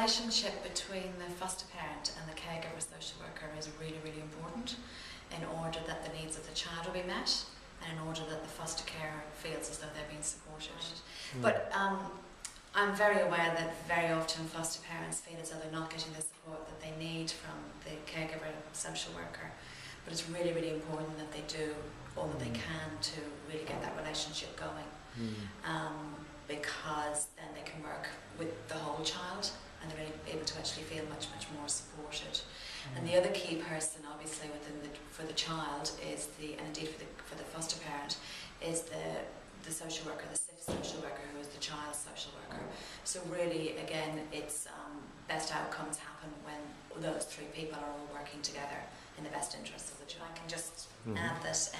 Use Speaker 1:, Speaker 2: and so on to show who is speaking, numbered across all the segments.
Speaker 1: relationship between the foster parent and the caregiver social worker is really, really important in order that the needs of the child will be met and in order that the foster carer feels as though they're being supported. But I'm very aware that very often foster parents feel as though they're not getting the support that they need from the caregiver social worker. But it's really, really important that they do all that they can to really get that relationship going. Because then they can work with the whole child and they're able to actually feel much, much more supported. And the other key person, obviously, for the child is and indeed for the foster parent, is the social worker, the SIF social worker, who is the child's social worker. So really, again, it's best outcomes happen when those three people are all working together in the best interests of the child. I can just add that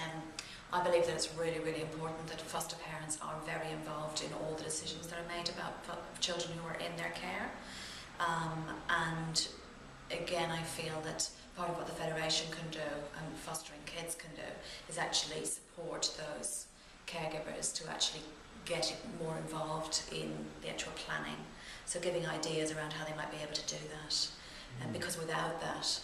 Speaker 1: I believe that it's really, really important that foster parents are very involved in all the decisions that are made about children who are in their care. And again, I feel that part of what the Federation can do and Fostering Kids can do is actually support those caregivers to actually get more involved in the actual planning. So giving ideas around how they might be able to do that. And because without that,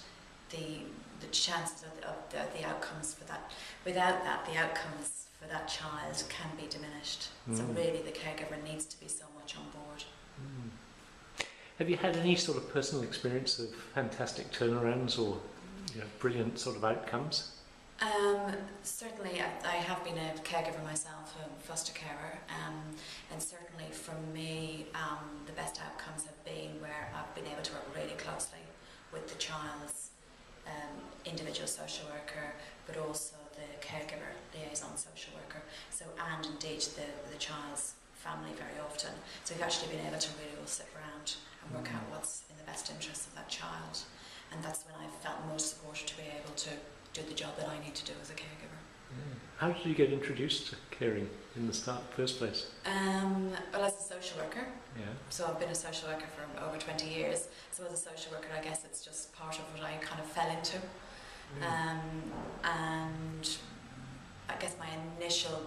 Speaker 1: the chances of the outcomes for that, without that, the outcomes for that child can be diminished. So really the caregiver needs to be so much on board.
Speaker 2: Have you had any sort of personal experience of fantastic turnarounds or brilliant sort of outcomes?
Speaker 1: Certainly, I have been a caregiver myself, a foster carer, and certainly for me, the best outcomes have been where I've been able to work really closely with the child's individual social worker, but also the caregiver, liaison social worker, and indeed the child's family very often. So we've actually been able to really all sit around and work out what's in the best interest of that child, and that's when I felt most supported to be able to do the job that I need to do as a caregiver.
Speaker 2: How did you get introduced to caring in the first place?
Speaker 1: Well, as a social worker, so I've been a social worker for over 20 years, so as a social worker I guess it's just part of what I kind of fell into. And I guess my initial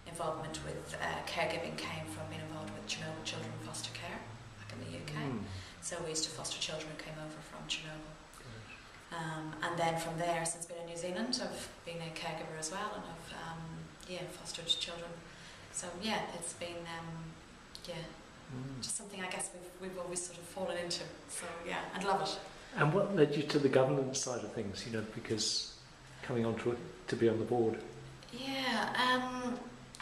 Speaker 1: involvement with caregiving came from being involved with Chernobyl children in foster care back in the UK. So we used to foster children who came over from Chernobyl. And then from there, since being in New Zealand, I've been a caregiver as well, and I've fostered children. So it's been just something I guess we've always sort of fallen into. So and love it.
Speaker 2: And what led you to the governance side of things? Because coming on to be on the board.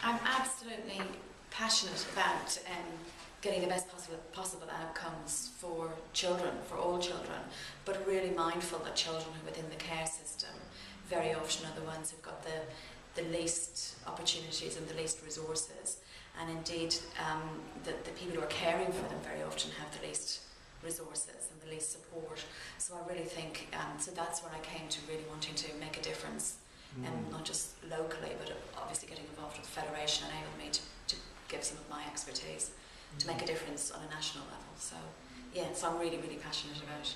Speaker 1: I'm absolutely passionate about getting the best possible outcomes for children, for all children, but really mindful that children who are within the care system very often are the ones who've got the least opportunities and the least resources, and indeed the people who are caring for them very often have the least resources and the least support. So I really think, so that's where I came to really wanting to make a difference, not just locally, but obviously getting involved with the Federation enabled me to give some of my expertise to make a difference on a national level. So so I'm really, really passionate about